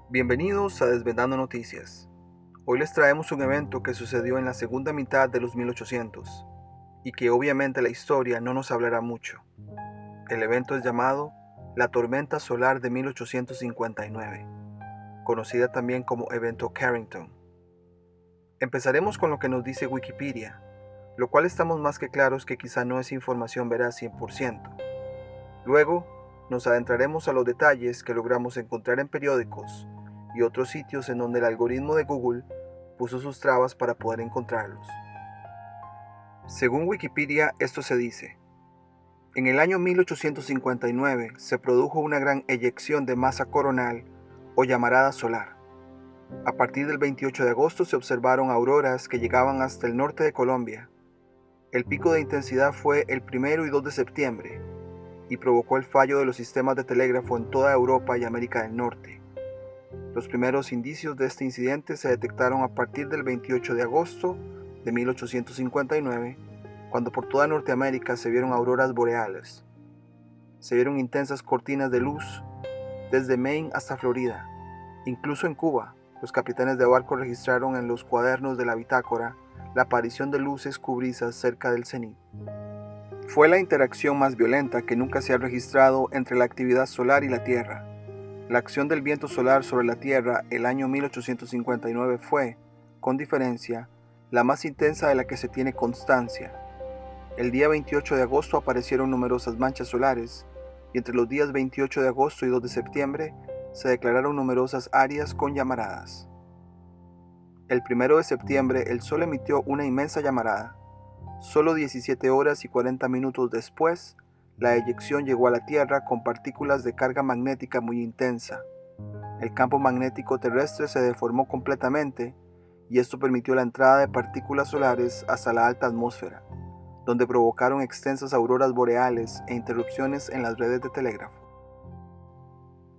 Bienvenidos a Desvendando Noticias. Hoy les traemos un evento que sucedió en la segunda mitad de los 1800 y que obviamente la historia no nos hablará mucho. El evento es llamado la Tormenta Solar de 1859, conocida también como Evento Carrington. Empezaremos con lo que nos dice Wikipedia, lo cual estamos más que claros que quizá no es información veraz 100%. Luego, nos adentraremos a los detalles que logramos encontrar en periódicos y otros sitios en donde el algoritmo de Google puso sus trabas para poder encontrarlos. Según Wikipedia, esto se dice: en el año 1859 se produjo una gran eyección de masa coronal o llamarada solar. A partir del 28 de agosto se observaron auroras que llegaban hasta el norte de Colombia. El pico de intensidad fue el 1 y 2 de septiembre y provocó el fallo de los sistemas de telégrafo en toda Europa y América del Norte. Los primeros indicios de este incidente se detectaron a partir del 28 de agosto de 1859, cuando por toda Norteamérica se vieron auroras boreales. Se vieron intensas cortinas de luz desde Maine hasta Florida. Incluso en Cuba, los capitanes de barco registraron en los cuadernos de la bitácora la aparición de luces cubrizas cerca del cenit. Fue la interacción más violenta que nunca se ha registrado entre la actividad solar y la Tierra. La acción del viento solar sobre la Tierra el año 1859 fue, con diferencia, la más intensa de la que se tiene constancia. El día 28 de agosto aparecieron numerosas manchas solares, y entre los días 28 de agosto y 2 de septiembre se declararon numerosas áreas con llamaradas. El 1 de septiembre el Sol emitió una inmensa llamarada. Solo 17 horas y 40 minutos después, la eyección llegó a la Tierra con partículas de carga magnética muy intensa. El campo magnético terrestre se deformó completamente y esto permitió la entrada de partículas solares hasta la alta atmósfera, donde provocaron extensas auroras boreales e interrupciones en las redes de telégrafo.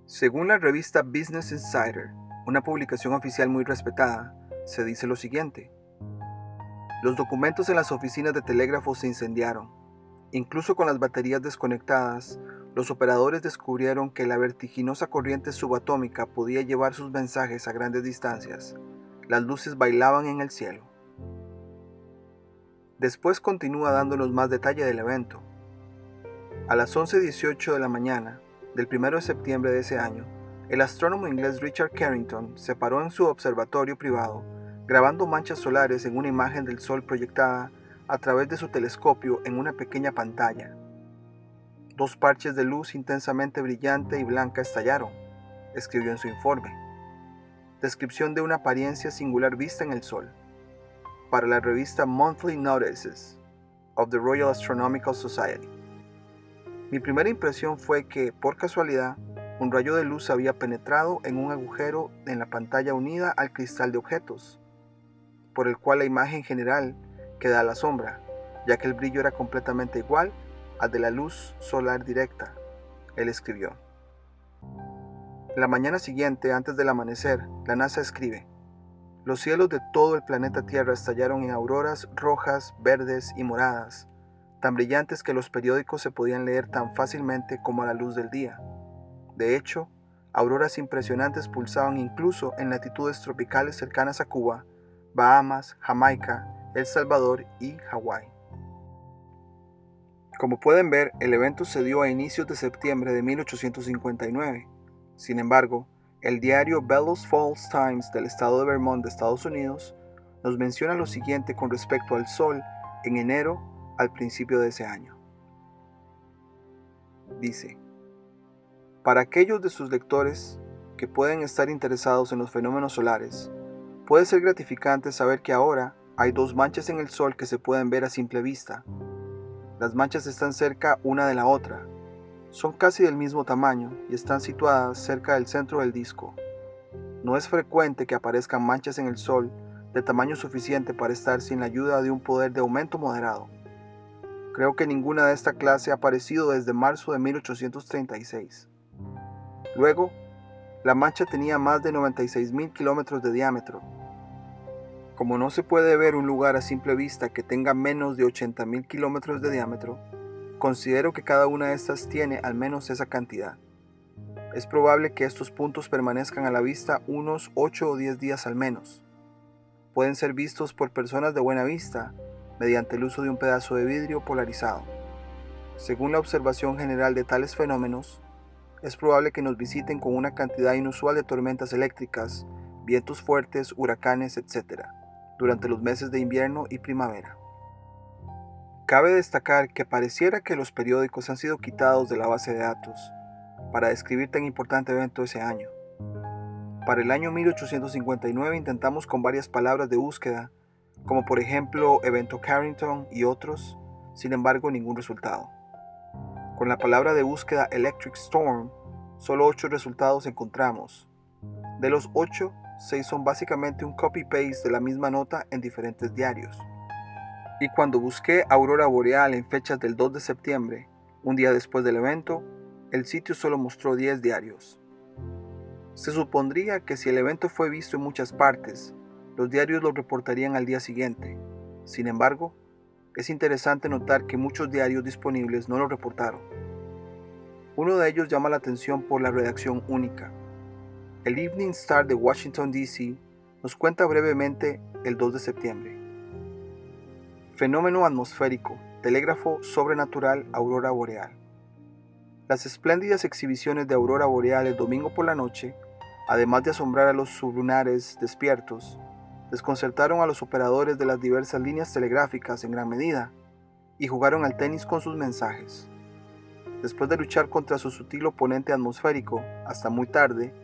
Según la revista Business Insider, una publicación oficial muy respetada, se dice lo siguiente: los documentos en las oficinas de telégrafo se incendiaron. Incluso con las baterías desconectadas, los operadores descubrieron que la vertiginosa corriente subatómica podía llevar sus mensajes a grandes distancias. Las luces bailaban en el cielo. Después continúa dándonos más detalle del evento. A las 11:18 de la mañana del 1 de septiembre de ese año, el astrónomo inglés Richard Carrington se paró en su observatorio privado, grabando manchas solares en una imagen del Sol proyectada a través de su telescopio en una pequeña pantalla. Dos parches de luz intensamente brillante y blanca estallaron, escribió en su informe. Descripción de una apariencia singular vista en el Sol. Para la revista Monthly Notices of the Royal Astronomical Society. Mi primera impresión fue que, por casualidad, un rayo de luz había penetrado en un agujero en la pantalla unida al cristal de objetos, por el cual la imagen general queda a la sombra, ya que el brillo era completamente igual al de la luz solar directa, él escribió. La mañana siguiente, antes del amanecer, la NASA escribe: los cielos de todo el planeta Tierra estallaron en auroras rojas, verdes y moradas, tan brillantes que los periódicos se podían leer tan fácilmente como a la luz del día. De hecho, auroras impresionantes pulsaban incluso en latitudes tropicales cercanas a Cuba, Bahamas, Jamaica, El Salvador y Hawái. Como pueden ver, el evento se dio a inicios de septiembre de 1859. Sin embargo, el diario Bellows Falls Times del estado de Vermont de Estados Unidos nos menciona lo siguiente con respecto al Sol en enero al principio de ese año. Dice: para aquellos de sus lectores que pueden estar interesados en los fenómenos solares, puede ser gratificante saber que ahora hay dos manchas en el Sol que se pueden ver a simple vista. Las manchas están cerca una de la otra, son casi del mismo tamaño y están situadas cerca del centro del disco. No es frecuente que aparezcan manchas en el Sol de tamaño suficiente para estar sin la ayuda de un poder de aumento moderado. Creo que ninguna de esta clase ha aparecido desde marzo de 1836. Luego, la mancha tenía más de 96.000 kilómetros de diámetro. Como no se puede ver un lugar a simple vista que tenga menos de 80.000 kilómetros de diámetro, considero que cada una de estas tiene al menos esa cantidad. Es probable que estos puntos permanezcan a la vista unos 8 o 10 días al menos. Pueden ser vistos por personas de buena vista mediante el uso de un pedazo de vidrio polarizado. Según la observación general de tales fenómenos, es probable que nos visiten con una cantidad inusual de tormentas eléctricas, vientos fuertes, huracanes, etc., durante los meses de invierno y primavera. Cabe destacar que pareciera que los periódicos han sido quitados de la base de datos para describir tan importante evento ese año. Para el año 1859 intentamos con varias palabras de búsqueda, como por ejemplo evento Carrington y otros, sin embargo ningún resultado. Con la palabra de búsqueda Electric Storm, solo 8 resultados encontramos. De los 8, 6 son básicamente un copy-paste de la misma nota en diferentes diarios. Y cuando busqué aurora boreal en fechas del 2 de septiembre, un día después del evento, el sitio solo mostró 10 diarios. Se supondría que si el evento fue visto en muchas partes, los diarios lo reportarían al día siguiente. Sin embargo, es interesante notar que muchos diarios disponibles no lo reportaron. Uno de ellos llama la atención por la redacción única. El Evening Star de Washington, D.C. nos cuenta brevemente el 2 de septiembre. Fenómeno atmosférico, telégrafo sobrenatural, aurora boreal. Las espléndidas exhibiciones de aurora boreal el domingo por la noche, además de asombrar a los sublunares despiertos, desconcertaron a los operadores de las diversas líneas telegráficas en gran medida y jugaron al tenis con sus mensajes. Después de luchar contra su sutil oponente atmosférico hasta muy tarde,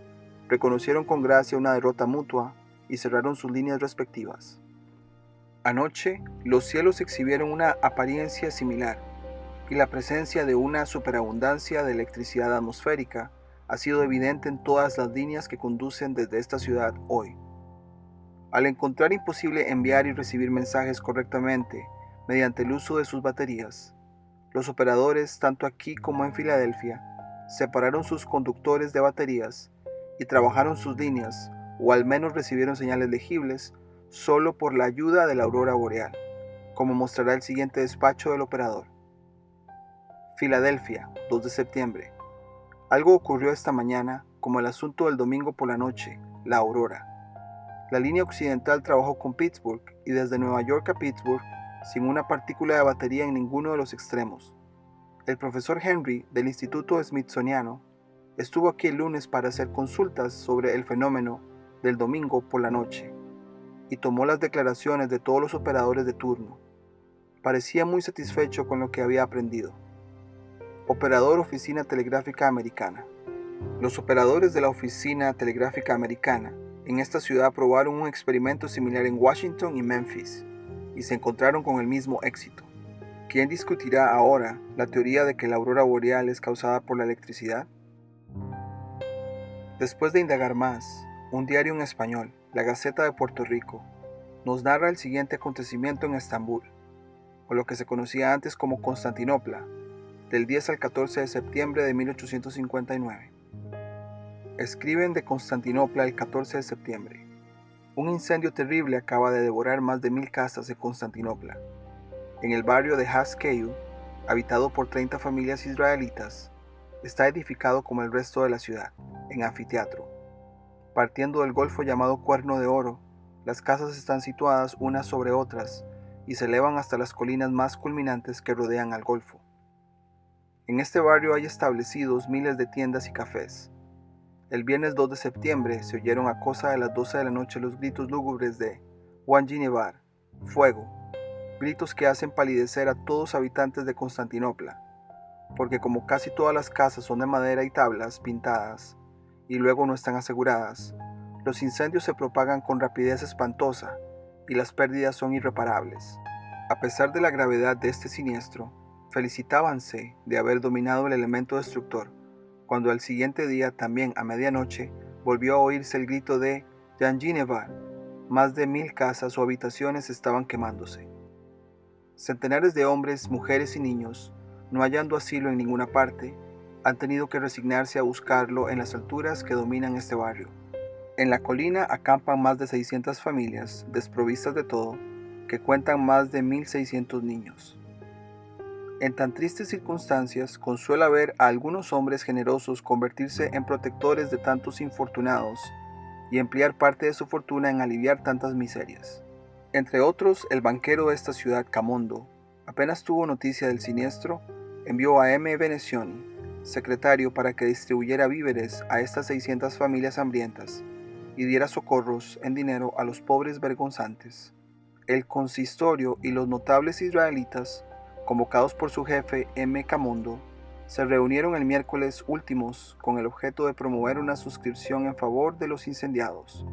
reconocieron con gracia una derrota mutua y cerraron sus líneas respectivas. Anoche, los cielos exhibieron una apariencia similar, y la presencia de una superabundancia de electricidad atmosférica ha sido evidente en todas las líneas que conducen desde esta ciudad hoy. Al encontrar imposible enviar y recibir mensajes correctamente mediante el uso de sus baterías, los operadores, tanto aquí como en Filadelfia, separaron sus conductores de baterías y trabajaron sus líneas, o al menos recibieron señales legibles, solo por la ayuda de la aurora boreal, como mostrará el siguiente despacho del operador. Filadelfia, 2 de septiembre. Algo ocurrió esta mañana, como el asunto del domingo por la noche, la aurora. La línea occidental trabajó con Pittsburgh y desde Nueva York a Pittsburgh, sin una partícula de batería en ninguno de los extremos. El profesor Henry del Instituto Smithsoniano estuvo aquí el lunes para hacer consultas sobre el fenómeno del domingo por la noche y tomó las declaraciones de todos los operadores de turno. Parecía muy satisfecho con lo que había aprendido. Operador Oficina Telegráfica Americana. Los operadores de la Oficina Telegráfica Americana en esta ciudad probaron un experimento similar en Washington y Memphis y se encontraron con el mismo éxito. ¿Quién discutirá ahora la teoría de que la aurora boreal es causada por la electricidad? Después de indagar más, un diario en español, La Gaceta de Puerto Rico, nos narra el siguiente acontecimiento en Estambul, o lo que se conocía antes como Constantinopla, del 10 al 14 de septiembre de 1859. Escriben de Constantinopla el 14 de septiembre. Un incendio terrible acaba de devorar más de 1000 casas de Constantinopla. En el barrio de Haskell, habitado por 30 familias israelitas, está edificado como el resto de la ciudad, en anfiteatro. Partiendo del golfo llamado Cuerno de Oro, las casas están situadas unas sobre otras y se elevan hasta las colinas más culminantes que rodean al golfo. En este barrio hay establecidos miles de tiendas y cafés. El viernes 2 de septiembre se oyeron a cosa de las 12 de la noche los gritos lúgubres de Wanjinevar, fuego, gritos que hacen palidecer a todos los habitantes de Constantinopla, porque como casi todas las casas son de madera y tablas pintadas, y luego no están aseguradas, los incendios se propagan con rapidez espantosa y las pérdidas son irreparables. A pesar de la gravedad de este siniestro, felicitábanse de haber dominado el elemento destructor, cuando al siguiente día, también a medianoche, volvió a oírse el grito de Janjinevar. Más de 1000 casas o habitaciones estaban quemándose. Centenares de hombres, mujeres y niños, no hallando asilo en ninguna parte, han tenido que resignarse a buscarlo en las alturas que dominan este barrio. En la colina acampan más de 600 familias, desprovistas de todo, que cuentan más de 1600 niños. En tan tristes circunstancias, consuela ver a algunos hombres generosos convertirse en protectores de tantos infortunados y emplear parte de su fortuna en aliviar tantas miserias. Entre otros, el banquero de esta ciudad, Camondo, apenas tuvo noticia del siniestro, envió a M. Venecioni, secretario, para que distribuyera víveres a estas 600 familias hambrientas y diera socorros en dinero a los pobres vergonzantes. El consistorio y los notables israelitas, convocados por su jefe M. Camondo, se reunieron el miércoles últimos con el objeto de promover una suscripción en favor de los incendiados.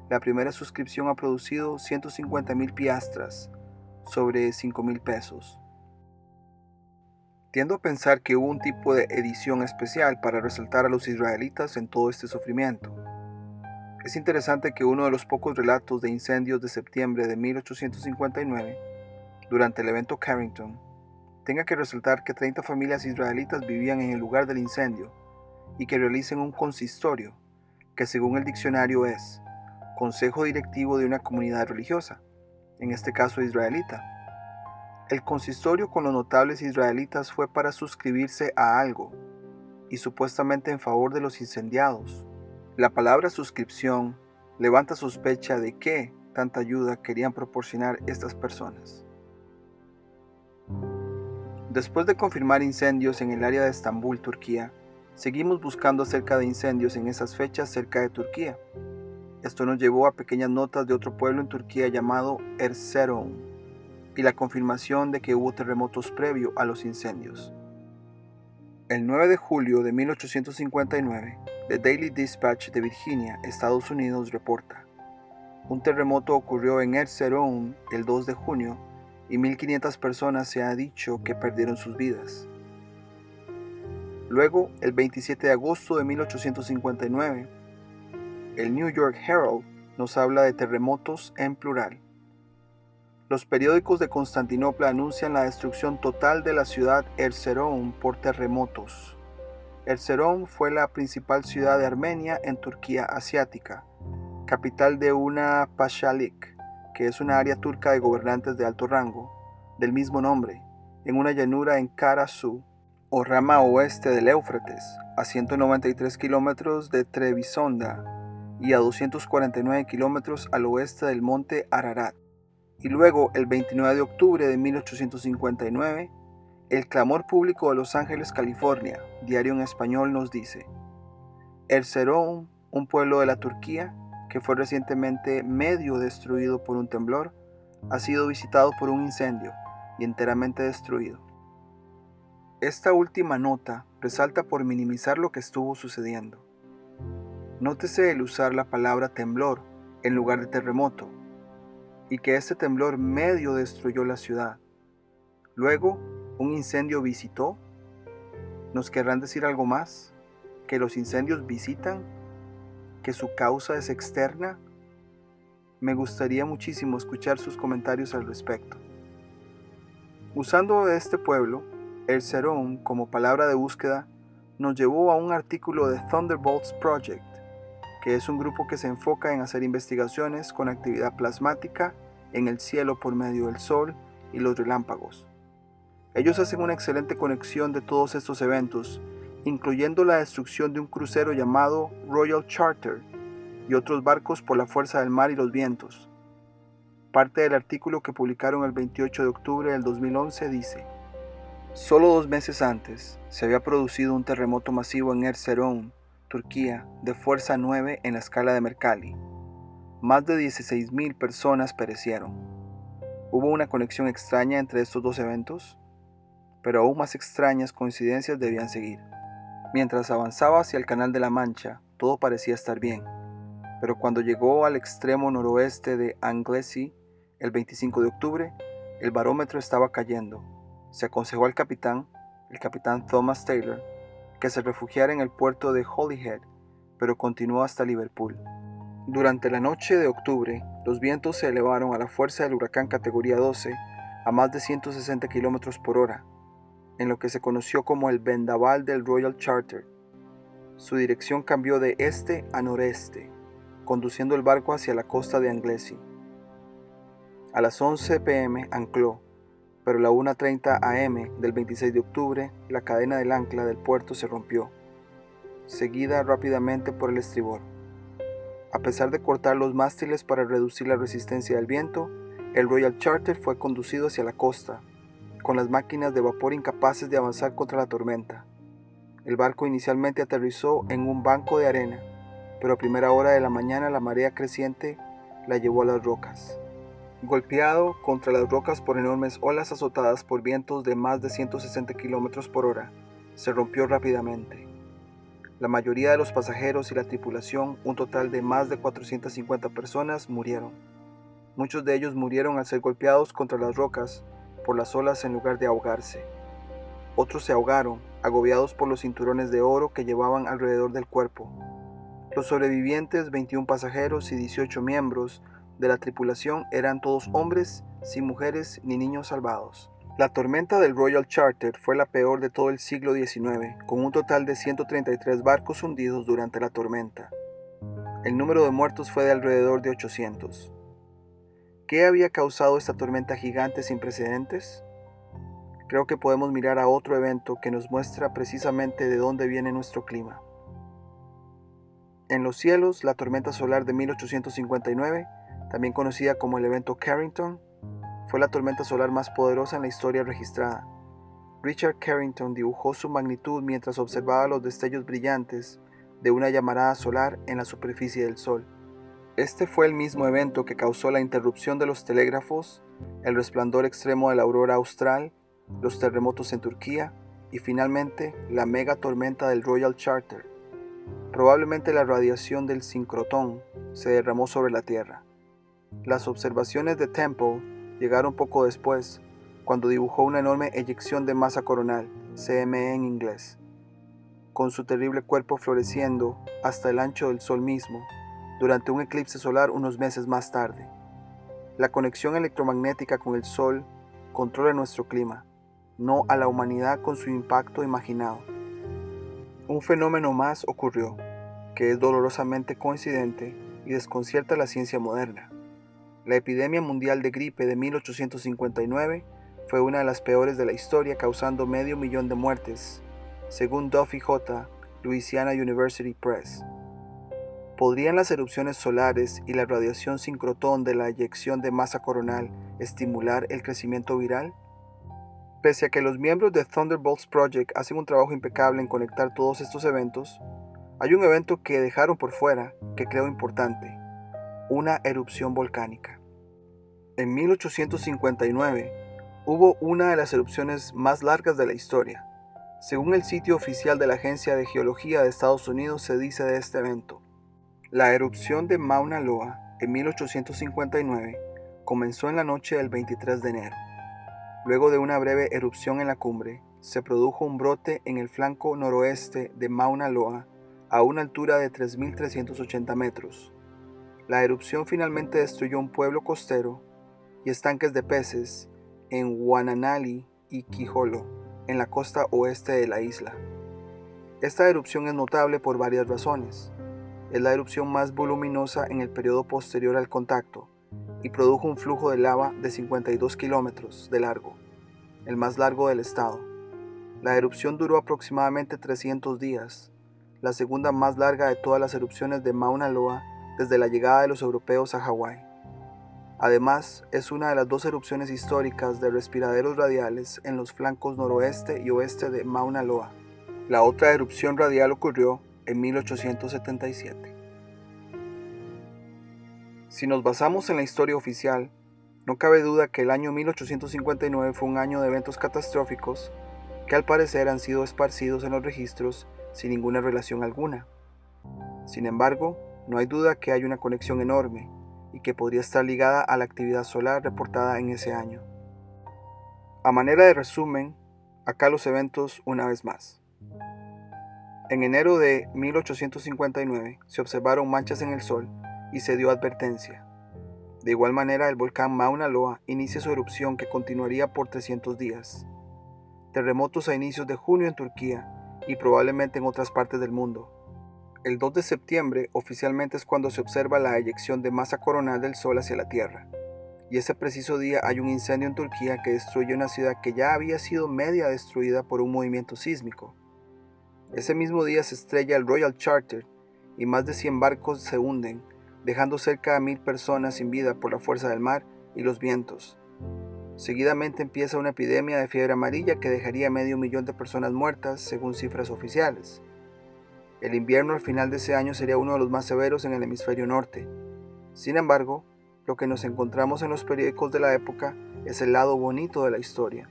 La primera suscripción ha producido 150,000 piastras, sobre 5,000 pesos. Tiendo a pensar que hubo un tipo de edición especial para resaltar a los israelitas en todo este sufrimiento. Es interesante que uno de los pocos relatos de incendios de septiembre de 1859, durante el evento Carrington, tenga que resaltar que 30 familias israelitas vivían en el lugar del incendio y que realicen un consistorio, que según el diccionario es consejo directivo de una comunidad religiosa, en este caso israelita. El consistorio con los notables israelitas fue para suscribirse a algo, y supuestamente en favor de los incendiados. La palabra suscripción levanta sospecha de qué tanta ayuda querían proporcionar estas personas. Después de confirmar incendios en el área de Estambul, Turquía, seguimos buscando acerca de incendios en esas fechas cerca de Turquía. Esto nos llevó a pequeñas notas de otro pueblo en Turquía llamado Erzurum y la confirmación de que hubo terremotos previo a los incendios. El 9 de julio de 1859, The Daily Dispatch de Virginia, Estados Unidos, reporta: un terremoto ocurrió en Erzurum el 2 de junio y 1,500 personas se ha dicho que perdieron sus vidas. Luego, el 27 de agosto de 1859, el New York Herald nos habla de terremotos en plural. Los periódicos de Constantinopla anuncian la destrucción total de la ciudad Erzurum por terremotos. Erzurum fue la principal ciudad de Armenia en Turquía asiática, capital de una pashalik, que es una área turca de gobernantes de alto rango, del mismo nombre, en una llanura en Karasu, o rama oeste del Éufrates, a 193 kilómetros de Trebisonda y a 249 kilómetros al oeste del monte Ararat. Y luego, el 29 de octubre de 1859, el Clamor Público de Los Ángeles, California, diario en español, nos dice: Erzurum, un pueblo de la Turquía que fue recientemente medio destruido por un temblor, ha sido visitado por un incendio y enteramente destruido. Esta última nota resalta por minimizar lo que estuvo sucediendo. Nótese el usar la palabra temblor en lugar de terremoto, y que este temblor medio destruyó la ciudad. Luego, un incendio visitó. ¿Nos querrán decir algo más? ¿Que los incendios visitan? ¿Que su causa es externa? Me gustaría muchísimo escuchar sus comentarios al respecto. Usando este pueblo, Erzurum, como palabra de búsqueda, nos llevó a un artículo de Thunderbolts Project, que es un grupo que se enfoca en hacer investigaciones con actividad plasmática en el cielo por medio del sol y los relámpagos. Ellos hacen una excelente conexión de todos estos eventos, incluyendo la destrucción de un crucero llamado Royal Charter y otros barcos por la fuerza del mar y los vientos. Parte del artículo que publicaron el 28 de octubre del 2011 dice: solo 2 meses antes se había producido un terremoto masivo en Erzurum, Turquía, de fuerza 9 en la escala de Mercalli. Más de 16,000 personas perecieron. ¿Hubo una conexión extraña entre estos dos eventos? Pero aún más extrañas coincidencias debían seguir. Mientras avanzaba hacia el Canal de la Mancha, todo parecía estar bien. Pero cuando llegó al extremo noroeste de Anglesey, el 25 de octubre, el barómetro estaba cayendo. Se aconsejó al capitán, el capitán Thomas Taylor, que se refugiara en el puerto de Holyhead, pero continuó hasta Liverpool. Durante la noche de octubre, los vientos se elevaron a la fuerza del huracán categoría 12 a más de 160 km por hora, en lo que se conoció como el vendaval del Royal Charter. Su dirección cambió de este a noreste, conduciendo el barco hacia la costa de Anglesey. A las 11 p.m. ancló, pero a la 1:30 am del 26 de octubre, la cadena del ancla del puerto se rompió, seguida rápidamente por el estribor. A pesar de cortar los mástiles para reducir la resistencia del viento, el Royal Charter fue conducido hacia la costa, con las máquinas de vapor incapaces de avanzar contra la tormenta. El barco inicialmente aterrizó en un banco de arena, pero a primera hora de la mañana la marea creciente la llevó a las rocas. Golpeado contra las rocas por enormes olas azotadas por vientos de más de 160 km por hora, se rompió rápidamente. La mayoría de los pasajeros y la tripulación, un total de más de 450 personas, murieron. Muchos de ellos murieron al ser golpeados contra las rocas por las olas en lugar de ahogarse. Otros se ahogaron, agobiados por los cinturones de oro que llevaban alrededor del cuerpo. Los sobrevivientes, 21 pasajeros y 18 miembros de la tripulación, eran todos hombres, sin mujeres ni niños salvados. La tormenta del Royal Charter fue la peor de todo el siglo XIX, con un total de 133 barcos hundidos durante la tormenta. El número de muertos fue de alrededor de 800. ¿Qué había causado esta tormenta gigante sin precedentes? Creo que podemos mirar a otro evento que nos muestra precisamente de dónde viene nuestro clima. En los cielos, la tormenta solar de 1859, también conocida como el evento Carrington, fue la tormenta solar más poderosa en la historia registrada. Richard Carrington dibujó su magnitud mientras observaba los destellos brillantes de una llamarada solar en la superficie del Sol. Este fue el mismo evento que causó la interrupción de los telégrafos, el resplandor extremo de la aurora austral, los terremotos en Turquía y finalmente la mega tormenta del Royal Charter. Probablemente la radiación del sincrotón se derramó sobre la Tierra. Las observaciones de Temple llegaron poco después, cuando dibujó una enorme eyección de masa coronal, CME en inglés, con su terrible cuerpo floreciendo hasta el ancho del Sol mismo, durante un eclipse solar unos meses más tarde. La conexión electromagnética con el Sol controla nuestro clima, no a la humanidad con su impacto imaginado. Un fenómeno más ocurrió, que es dolorosamente coincidente y desconcierta a la ciencia moderna. La epidemia mundial de gripe de 1859 fue una de las peores de la historia, causando 500,000 de muertes, según Duffy J., Louisiana University Press. ¿Podrían las erupciones solares y la radiación sincrotón de la eyección de masa coronal estimular el crecimiento viral? Pese a que los miembros de Thunderbolts Project hacen un trabajo impecable en conectar todos estos eventos, hay un evento que dejaron por fuera que creo importante: una erupción volcánica. En 1859 hubo una de las erupciones más largas de la historia. Según el sitio oficial de la Agencia de Geología de Estados Unidos, se dice de este evento: la erupción de Mauna Loa en 1859 comenzó en la noche del 23 de enero. Luego de una breve erupción en la cumbre, se produjo un brote en el flanco noroeste de Mauna Loa a una altura de 3.380 metros. La erupción finalmente destruyó un pueblo costero y estanques de peces en Guananali y Kiholo, en la costa oeste de la isla. Esta erupción es notable por varias razones. Es la erupción más voluminosa en el periodo posterior al contacto y produjo un flujo de lava de 52 kilómetros de largo, el más largo del estado. La erupción duró aproximadamente 300 días, la segunda más larga de todas las erupciones de Mauna Loa desde la llegada de los europeos a Hawái. Además, es una de las 2 erupciones históricas de respiraderos radiales en los flancos noroeste y oeste de Mauna Loa. La otra erupción radial ocurrió en 1877. Si nos basamos en la historia oficial, no cabe duda que el año 1859 fue un año de eventos catastróficos que al parecer han sido esparcidos en los registros sin ninguna relación alguna. Sin embargo, no hay duda que hay una conexión enorme y que podría estar ligada a la actividad solar reportada en ese año. A manera de resumen, acá los eventos una vez más. En enero de 1859 se observaron manchas en el Sol y se dio advertencia. De igual manera, el volcán Mauna Loa inicia su erupción que continuaría por 300 días. Terremotos a inicios de junio en Turquía y probablemente en otras partes del mundo. El 2 de septiembre oficialmente es cuando se observa la eyección de masa coronal del Sol hacia la Tierra. y ese preciso día hay un incendio en Turquía que destruye una ciudad que ya había sido media destruida por un movimiento sísmico. Ese mismo día se estrella el Royal Charter y más de 100 barcos se hunden, dejando cerca de 1000 personas sin vida por la fuerza del mar y los vientos. Seguidamente empieza una epidemia de fiebre amarilla que dejaría medio millón de personas muertas, según cifras oficiales. El invierno al final de ese año sería uno de los más severos en el hemisferio norte. Sin embargo, lo que nos encontramos en los periódicos de la época es el lado bonito de la historia,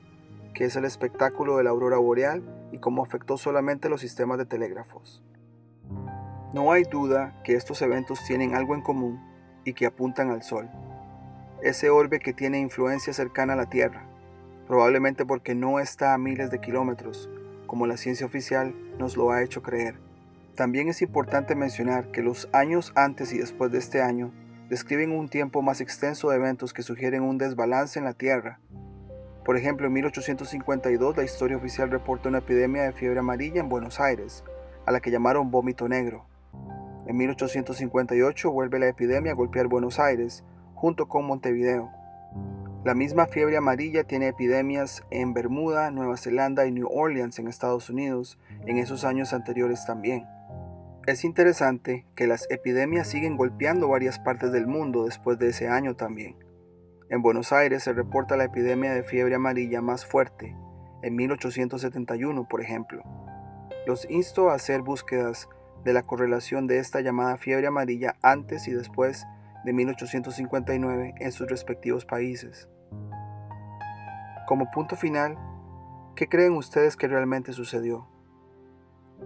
que es el espectáculo de la aurora boreal y cómo afectó solamente los sistemas de telégrafos. No hay duda que estos eventos tienen algo en común y que apuntan al Sol, ese orbe que tiene influencia cercana a la Tierra, probablemente porque no está a miles de kilómetros, como la ciencia oficial nos lo ha hecho creer. También es importante mencionar que los años antes y después de este año describen un tiempo más extenso de eventos que sugieren un desbalance en la Tierra. Por ejemplo, en 1852 la historia oficial reporta una epidemia de fiebre amarilla en Buenos Aires, a la que llamaron vómito negro. En 1858 vuelve la epidemia a golpear Buenos Aires, junto con Montevideo. La misma fiebre amarilla tiene epidemias en Bermuda, Nueva Zelanda y New Orleans en Estados Unidos en esos años anteriores también. Es interesante que las epidemias siguen golpeando varias partes del mundo después de ese año también. En Buenos Aires se reporta la epidemia de fiebre amarilla más fuerte, en 1871 por ejemplo. Los insto a hacer búsquedas de la correlación de esta llamada fiebre amarilla antes y después de 1859 en sus respectivos países. Como punto final, ¿qué creen ustedes que realmente sucedió?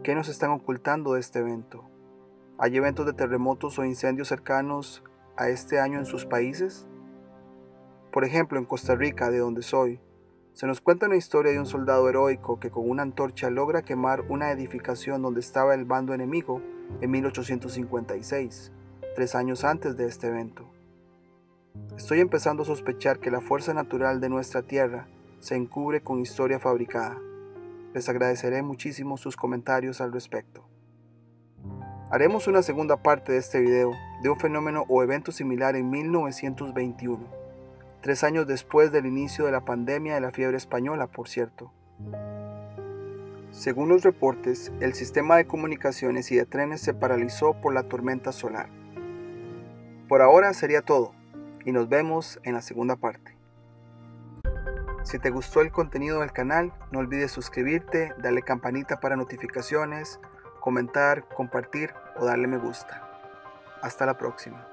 ¿Qué nos están ocultando de este evento? ¿Hay eventos de terremotos o incendios cercanos a este año en sus países? Por ejemplo, en Costa Rica, de donde soy, se nos cuenta una historia de un soldado heroico que con una antorcha logra quemar una edificación donde estaba el bando enemigo en 1856, 3 años antes de este evento. Estoy empezando a sospechar que la fuerza natural de nuestra tierra se encubre con historia fabricada. Les agradeceré muchísimo sus comentarios al respecto. Haremos una segunda parte de este video de un fenómeno o evento similar en 1921, 3 años después del inicio de la pandemia de la fiebre española, por cierto. Según los reportes, el sistema de comunicaciones y de trenes se paralizó por la tormenta solar. Por ahora sería todo, y nos vemos en la segunda parte. Si te gustó el contenido del canal, no olvides suscribirte, darle campanita para notificaciones, comentar, compartir o darle me gusta. Hasta la próxima.